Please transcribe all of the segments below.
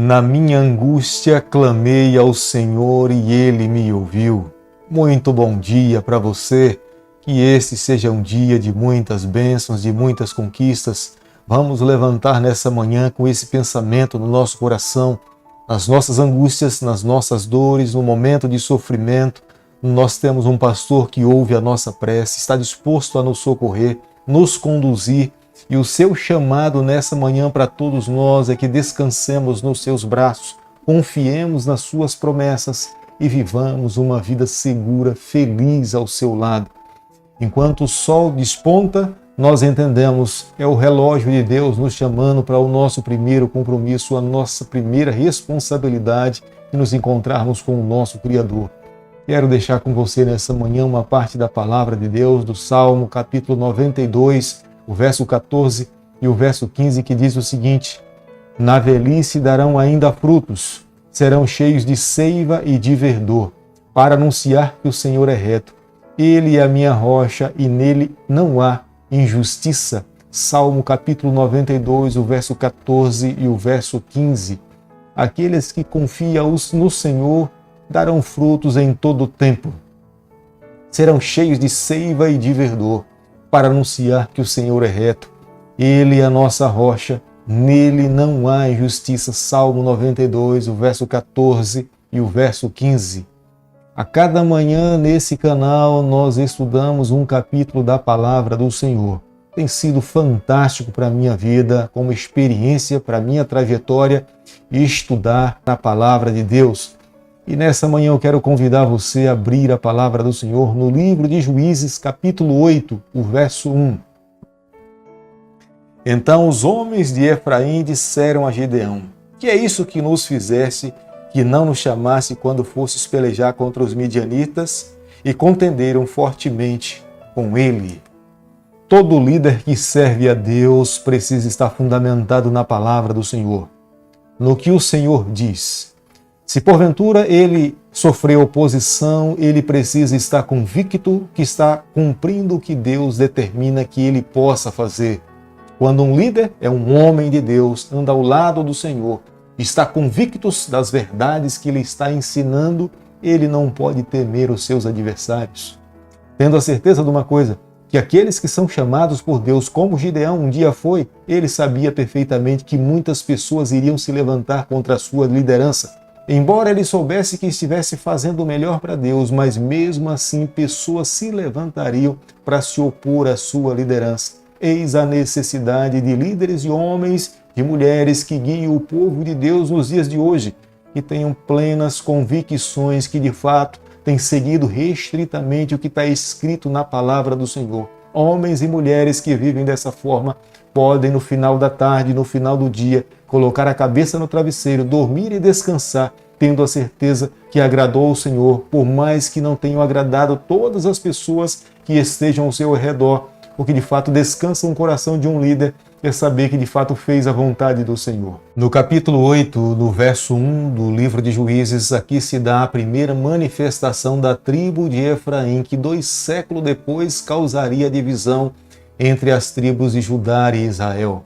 Na minha angústia clamei ao Senhor e Ele me ouviu. Muito bom dia para você, que este seja um dia de muitas bênçãos, de muitas conquistas. Vamos levantar nessa manhã com esse pensamento no nosso coração, nas nossas angústias, nas nossas dores, no momento de sofrimento. Nós temos um pastor que ouve a nossa prece, está disposto a nos socorrer, nos conduzir. E o seu chamado nessa manhã para todos nós é que descansemos nos seus braços, confiemos nas suas promessas e vivamos uma vida segura, feliz ao seu lado. Enquanto o sol desponta, nós entendemos, é o relógio de Deus nos chamando para o nosso primeiro compromisso, a nossa primeira responsabilidade de nos encontrarmos com o nosso Criador. Quero deixar com você nessa manhã uma parte da palavra de Deus, do Salmo capítulo 92, o verso 14 e o verso 15, que diz o seguinte: Na velhice darão ainda frutos, serão cheios de seiva e de verdor, para anunciar que o Senhor é reto. Ele é a minha rocha e nele não há injustiça. Salmo capítulo 92, o verso 14 e o verso 15. Aqueles que confiam no Senhor darão frutos em todo o tempo. Serão cheios de seiva e de verdor, para anunciar que o Senhor é reto. Ele é a nossa rocha, nele não há injustiça. Salmo 92, o verso 14 e o verso 15. A cada manhã nesse canal nós estudamos um capítulo da palavra do Senhor. Tem sido fantástico para a minha vida, como experiência para a minha trajetória, estudar a palavra de Deus. E nessa manhã eu quero convidar você a abrir a palavra do Senhor no livro de Juízes, capítulo 8, o verso 1. Então os homens de Efraim disseram a Gideão: Que é isso que nos fizesse, que não nos chamasse quando fosses pelejar contra os midianitas? E contenderam fortemente com ele. Todo líder que serve a Deus precisa estar fundamentado na palavra do Senhor, no que o Senhor diz. Se porventura ele sofreu oposição, ele precisa estar convicto que está cumprindo o que Deus determina que ele possa fazer. Quando um líder é um homem de Deus, anda ao lado do Senhor, está convicto das verdades que ele está ensinando, ele não pode temer os seus adversários. Tendo a certeza de uma coisa, que aqueles que são chamados por Deus, como Gideão um dia foi, ele sabia perfeitamente que muitas pessoas iriam se levantar contra a sua liderança. Embora ele soubesse que estivesse fazendo o melhor para Deus, mas mesmo assim pessoas se levantariam para se opor à sua liderança. Eis a necessidade de líderes e homens e mulheres que guiem o povo de Deus nos dias de hoje, que tenham plenas convicções que de fato têm seguido restritamente o que está escrito na palavra do Senhor. Homens e mulheres que vivem dessa forma podem, no final da tarde, no final do dia, colocar a cabeça no travesseiro, dormir e descansar, tendo a certeza que agradou ao Senhor, por mais que não tenham agradado todas as pessoas que estejam ao seu redor. O que de fato descansa no coração de um líder é saber que de fato fez a vontade do Senhor. No capítulo 8, no verso 1 do livro de Juízes, aqui se dá a primeira manifestação da tribo de Efraim, que 2 séculos depois causaria divisão entre as tribos de Judá e Israel.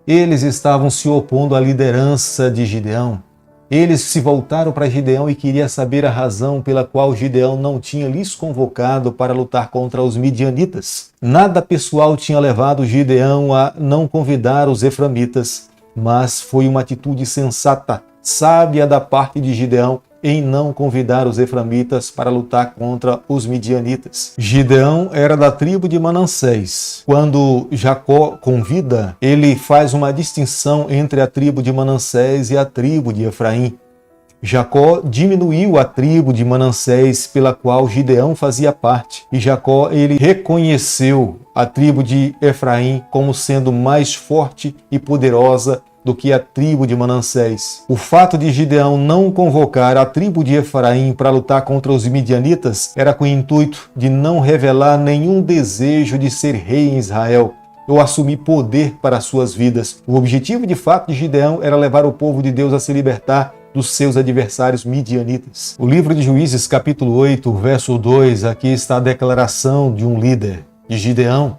Eles estavam se opondo à liderança de Gideão. Eles se voltaram para Gideão e queriam saber a razão pela qual Gideão não tinha lhes convocado para lutar contra os midianitas. Nada pessoal tinha levado Gideão a não convidar os eframitas, mas foi uma atitude sensata, sábia da parte de Gideão em não convidar os eframitas para lutar contra os midianitas. Gideão era da tribo de Manassés. Quando Jacó convida, ele faz uma distinção entre a tribo de Manassés e a tribo de Efraim. Jacó diminuiu a tribo de Manassés pela qual Gideão fazia parte. E Jacó, ele reconheceu a tribo de Efraim como sendo mais forte e poderosa do que a tribo de Manassés. O fato de Gideão não convocar a tribo de Efraim para lutar contra os midianitas era com o intuito de não revelar nenhum desejo de ser rei em Israel ou assumir poder para suas vidas. O objetivo de fato de Gideão era levar o povo de Deus a se libertar dos seus adversários midianitas. O livro de Juízes, capítulo 8, verso 2, aqui está a declaração de um líder, de Gideão.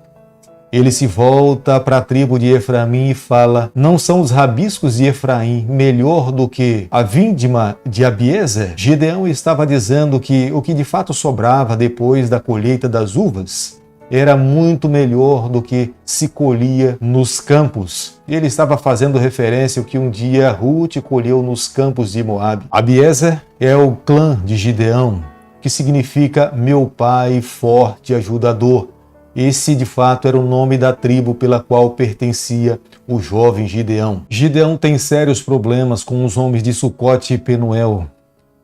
Ele se volta para a tribo de Efraim e fala: não são os rabiscos de Efraim melhor do que a vindima de Abiezer? Gideão estava dizendo que o que de fato sobrava depois da colheita das uvas era muito melhor do que se colhia nos campos. Ele estava fazendo referência ao que um dia Ruth colheu nos campos de Moabe. Abiezer é o clã de Gideão, que significa meu pai forte ajudador. Esse, de fato, era o nome da tribo pela qual pertencia o jovem Gideão. Gideão tem sérios problemas com os homens de Sucote e Penuel.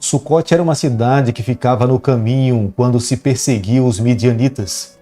Sucote era uma cidade que ficava no caminho quando se perseguiu os midianitas.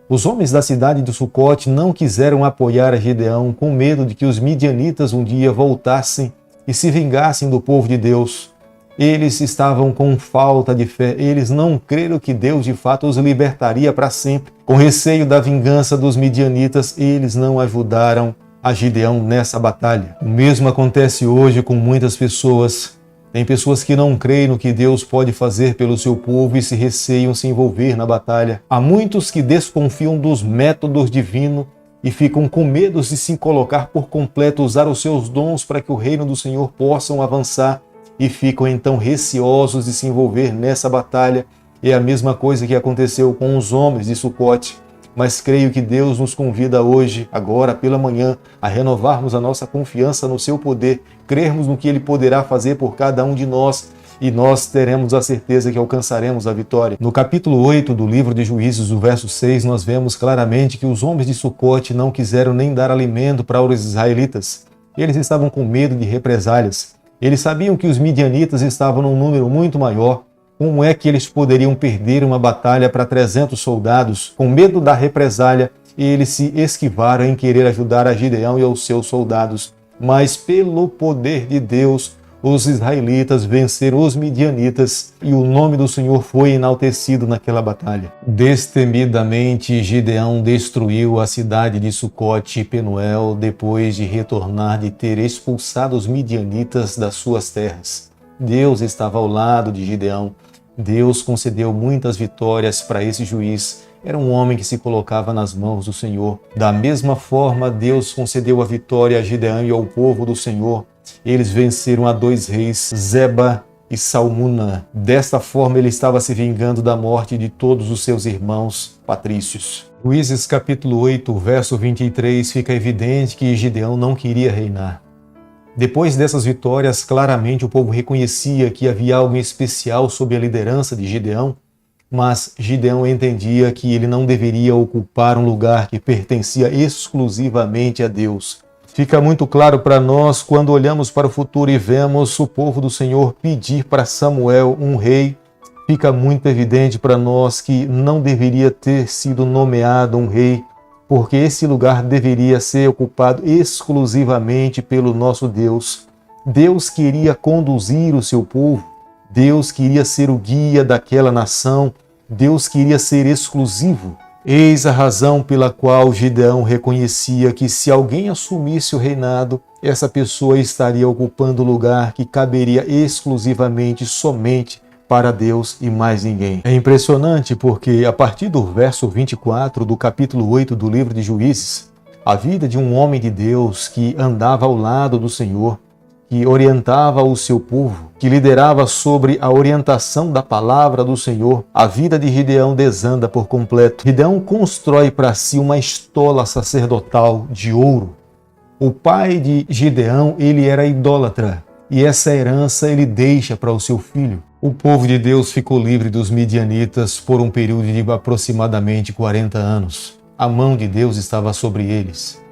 Os homens da cidade de Sucote não quiseram apoiar a Gideão com medo de que os midianitas um dia voltassem e se vingassem do povo de Deus. Eles estavam com falta de fé, eles não creram que Deus de fato os libertaria para sempre. Com receio da vingança dos midianitas, eles não ajudaram a Gideão nessa batalha. O mesmo acontece hoje com muitas pessoas. Tem pessoas que não creem no que Deus pode fazer pelo seu povo e se receiam se envolver na batalha. Há muitos que desconfiam dos métodos divinos e ficam com medo de se colocar por completo, usar os seus dons para que o reino do Senhor possam avançar e ficam então receosos de se envolver nessa batalha. É a mesma coisa que aconteceu com os homens de Sucote. Mas creio que Deus nos convida hoje, agora pela manhã, a renovarmos a nossa confiança no seu poder, crermos no que Ele poderá fazer por cada um de nós e nós teremos a certeza que alcançaremos a vitória. No capítulo 8 do livro de Juízes, o verso 6, nós vemos claramente que os homens de Sucote não quiseram nem dar alimento para os israelitas. Eles estavam com medo de represálias. Eles sabiam que os midianitas estavam num número muito maior. Como é que eles poderiam perder uma batalha para 300 soldados? Com medo da represália, eles se esquivaram em querer ajudar a Gideão e aos seus soldados. Mas pelo poder de Deus, os israelitas venceram os midianitas e o nome do Senhor foi enaltecido naquela batalha. Destemidamente, Gideão destruiu a cidade de Sucote e Penuel depois de retornar de ter expulsado os midianitas das suas terras. Deus estava ao lado de Gideão. Deus concedeu muitas vitórias para esse juiz. Era um homem que se colocava nas mãos do Senhor. Da mesma forma, Deus concedeu a vitória a Gideão e ao povo do Senhor. Eles venceram a 2 reis, Zeba e Salmuna. Desta forma, ele estava se vingando da morte de todos os seus irmãos patrícios. Juízes capítulo 8, verso 23, fica evidente que Gideão não queria reinar. Depois dessas vitórias, claramente o povo reconhecia que havia algo especial sob a liderança de Gideão, mas Gideão entendia que ele não deveria ocupar um lugar que pertencia exclusivamente a Deus. Fica muito claro para nós quando olhamos para o futuro e vemos o povo do Senhor pedir para Samuel um rei. Fica muito evidente para nós que não deveria ter sido nomeado um rei, porque esse lugar deveria ser ocupado exclusivamente pelo nosso Deus. Deus queria conduzir o seu povo, Deus queria ser o guia daquela nação, Deus queria ser exclusivo. Eis a razão pela qual Gideão reconhecia que se alguém assumisse o reinado, essa pessoa estaria ocupando o lugar que caberia exclusivamente somente para Deus e mais ninguém. É impressionante porque a partir do verso 24 do capítulo 8 do livro de Juízes, a vida de um homem de Deus que andava ao lado do Senhor, que orientava o seu povo, que liderava sobre a orientação da palavra do Senhor, a vida de Gideão desanda por completo. Gideão constrói para si uma estola sacerdotal de ouro. O pai de Gideão, ele era idólatra, e essa herança ele deixa para o seu filho. O povo de Deus ficou livre dos midianitas por um período de aproximadamente 40 anos. A mão de Deus estava sobre eles.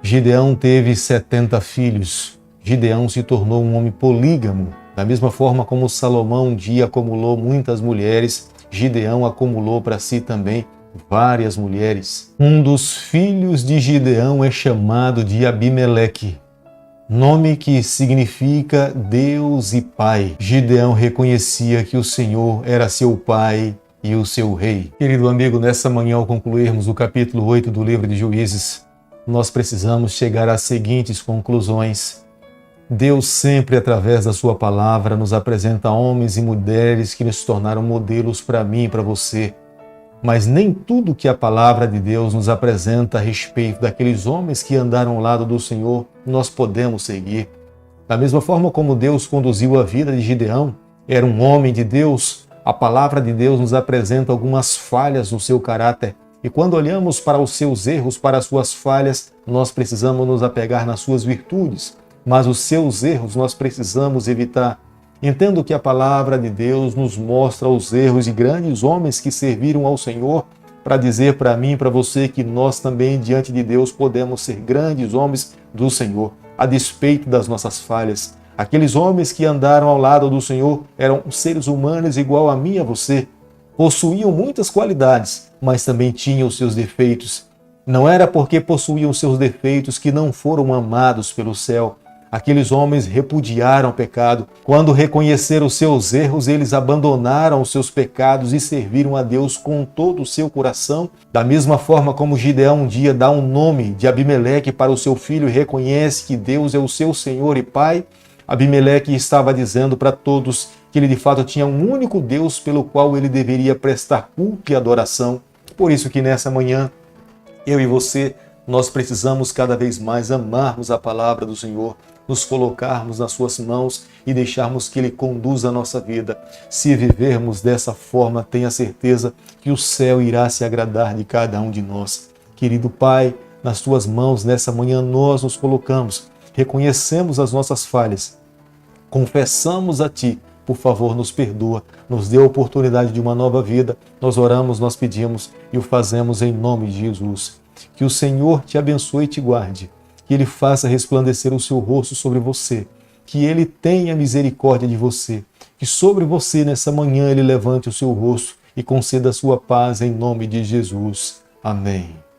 Gideão teve 70 filhos. Gideão se tornou um homem polígamo. Da mesma forma como Salomão um dia acumulou muitas mulheres, Gideão acumulou para si também várias mulheres. Um dos filhos de Gideão é chamado de Abimeleque, nome que significa Deus e Pai. Gideão reconhecia que o Senhor era seu Pai e o seu Rei. Querido amigo, nessa manhã, ao concluirmos o capítulo 8 do livro de Juízes, nós precisamos chegar às seguintes conclusões. Deus sempre, através da sua palavra, nos apresenta homens e mulheres que nos tornaram modelos para mim e para você. Mas nem tudo que a palavra de Deus nos apresenta a respeito daqueles homens que andaram ao lado do Senhor, nós podemos seguir. Da mesma forma como Deus conduziu a vida de Gideão, era um homem de Deus, a palavra de Deus nos apresenta algumas falhas no seu caráter. E quando olhamos para os seus erros, para as suas falhas, nós precisamos nos apegar nas suas virtudes. Mas os seus erros nós precisamos evitar. Entendo que a palavra de Deus nos mostra os erros de grandes homens que serviram ao Senhor para dizer para mim e para você que nós também, diante de Deus, podemos ser grandes homens do Senhor, a despeito das nossas falhas. Aqueles homens que andaram ao lado do Senhor eram seres humanos igual a mim e a você. Possuíam muitas qualidades, mas também tinham os seus defeitos. Não era porque possuíam seus defeitos que não foram amados pelo céu. Aqueles homens repudiaram o pecado. Quando reconheceram os seus erros, eles abandonaram os seus pecados e serviram a Deus com todo o seu coração. Da mesma forma como Gideão um dia dá um nome de Abimeleque para o seu filho e reconhece que Deus é o seu Senhor e Pai, Abimeleque estava dizendo para todos que ele de fato tinha um único Deus pelo qual ele deveria prestar culto e adoração. Por isso que nessa manhã, eu e você, nós precisamos cada vez mais amarmos a palavra do Senhor, nos colocarmos nas suas mãos e deixarmos que Ele conduza a nossa vida. Se vivermos dessa forma, tenha certeza que o céu irá se agradar de cada um de nós. Querido Pai, nas tuas mãos nessa manhã nós nos colocamos, reconhecemos as nossas falhas, confessamos a Ti, por favor, nos perdoa, nos dê a oportunidade de uma nova vida. Nós oramos, nós pedimos e o fazemos em nome de Jesus. Que o Senhor te abençoe e te guarde, que Ele faça resplandecer o seu rosto sobre você, que Ele tenha misericórdia de você, que sobre você nessa manhã Ele levante o seu rosto e conceda a sua paz em nome de Jesus. Amém.